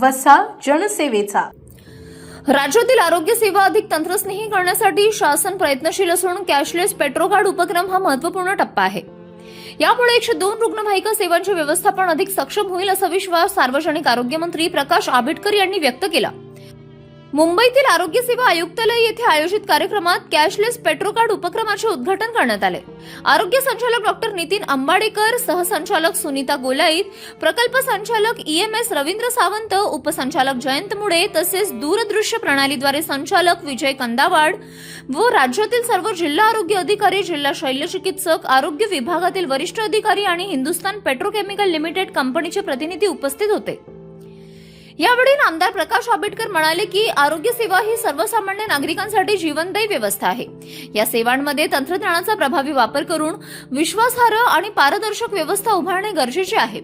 वसा जनसेवेचा. राज्यातील आरोग्य सेवा अधिक तंत्रस्नेही करण्यासाठी शासन प्रयत्नशील असून कॅशलेस पेट्रोकार्ड उपक्रम हा महत्त्वपूर्ण टप्पा आहे. यामुळे 102 रुग्णवाहिका सेवांचे व्यवस्थापन अधिक सक्षम होईल असा विश्वास सार्वजनिक आरोग्य मंत्री प्रकाश आंबेडकर यांनी व्यक्त केला. मुंबईतील आरोग्य सेवा आयुक्तालय येथे आयोजित कार्यक्रमात कॅशलेस पेट्रोकार्ड उपक्रमाचे उद्घाटन करण्यात आले. आरोग्य संचालक डॉक्टर नितीन अंबाडेकर, सहसंचालक सुनीता गोलाईत, प्रकल्प संचालक EMS रवींद्र सावंत, उपसंचालक जयंत मुळे तसेच दूरदृश्य प्रणालीद्वारे संचालक विजय कंदावाड व राज्यातील सर्व जिल्हा आरोग्य अधिकारी, जिल्हा शल्यचिकित्सक, आरोग्य विभागातील वरिष्ठ अधिकारी आणि हिंदुस्तान पेट्रोकेमिकल लिमिटेड कंपनीचे प्रतिनिधी उपस्थित होते. यावेळी आमदार प्रकाश आंबेडकर म्हणाले की आरोग्य सेवा ही सर्वसामान्य नागरिकांसाठी जीवनदायी व्यवस्था आहे. या सेवांमध्ये तंत्रज्ञानाचा प्रभावी वापर करून विश्वासार्ह आणि पारदर्शक व्यवस्था उभारणे गरजेचे आहे.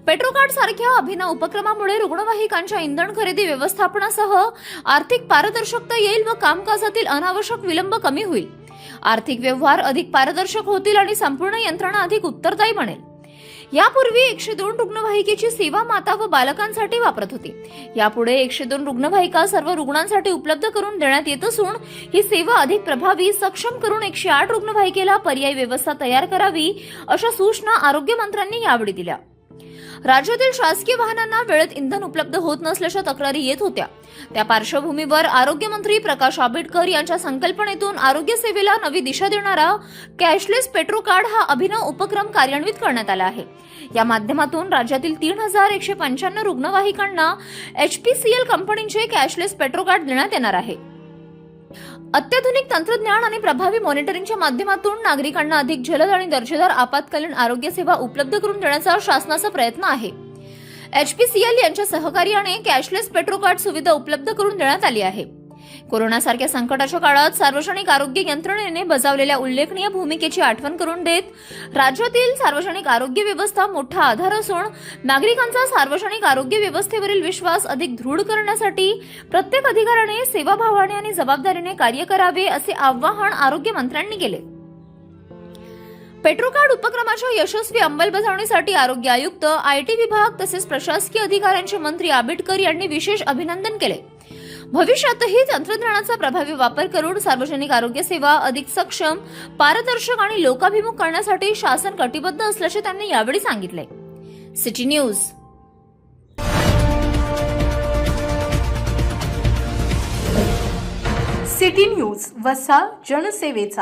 पेट्रोकार्ड सारख्या अभिनव उपक्रमामुळे रुग्णवाहिकांच्या इंधन खरेदी व्यवस्थापनासह आर्थिक पारदर्शकता येईल व कामकाजातील अनावश्यक विलंब कमी होईल. आर्थिक व्यवहार अधिक पारदर्शक होतील आणि संपूर्ण यंत्रणा अधिक उत्तरदायी बनेल. यापूर्वी 102 रुग्णवाहिकेची सेवा माता व बालकांसाठी वापरत होती. यापुढे 102 रुग्णवाहिका सर्व रुग्णांसाठी उपलब्ध करून देण्यात येत असून ही सेवा अधिक प्रभावी, सक्षम करून 108 रुग्णवाहिकेला पर्यायी व्यवस्था तयार करावी अशा सूचना आरोग्य मंत्र्यांनी यावेळी दिल्या. राज्यातील शासकीय वाहनांना वेळेत इंधन उपलब्ध होत नसल्याच्या तक्रारी येत होत्या. त्या पार्श्वभूमीवर आरोग्य मंत्री प्रकाश आंबेडकर यांच्या संकल्पनेतून आरोग्य सेवेला नवी दिशा देणारा कॅशलेस पेट्रोकार्ड हा अभिनव उपक्रम कार्यान्वित करण्यात आला आहे. या माध्यमातून राज्यातील 3195 रुग्णवाहिकांना HPCL कंपनीचे कॅशलेस पेट्रोकार्ड देण्यात येणार आहे. अत्याधुनिक तंत्रज्ञान आणि प्रभावी मॉनिटरिंगच्या माध्यमातून नागरिकांना अधिक जलद आणि दर्जेदार आपत्कालीन आरोग्य सेवा उपलब्ध करून देण्याचा शासनाचा प्रयत्न आहे. HPCL यांच्या सहकार्याने कॅशलेस पेट्रोकार्ड सुविधा उपलब्ध करून देण्यात आली आहे. कोरोनासारख्या संकटाच्या काळात सार्वजनिक आरोग्य यंत्रणेने बजावलेल्या उल्लेखनीय भूमिकेची आठवण करून देत राज्यातील सार्वजनिक आरोग्य व्यवस्था मोठा आधार असून नागरिकांचा सार्वजनिक आरोग्य व्यवस्थेवरील विश्वास अधिक दृढ करण्यासाठी प्रत्येक अधिकाऱ्याने सेवाभावाने आणि जबाबदारीने कार्य करावे असे आवाहन आरोग्य मंत्र्यांनी केले. पेट्रोकार्ड उपक्रमाच्या यशस्वी अंमलबजावणीसाठी आरोग्य आयुक्त, IT विभाग तसेच प्रशासकीय अधिकाऱ्यांचे मंत्री आंबेडकर यांनी विशेष अभिनंदन केले. भविष्यातही तंत्रज्ञानाचा प्रभावी वापर करून सार्वजनिक आरोग्य सेवा अधिक सक्षम, पारदर्शक आणि लोकाभिमुख करण्यासाठी शासन कटिबद्ध असल्याचे त्यांनी यावेळी सांगितले. City news. सिटी न्यूज वसा जनसेवेचा.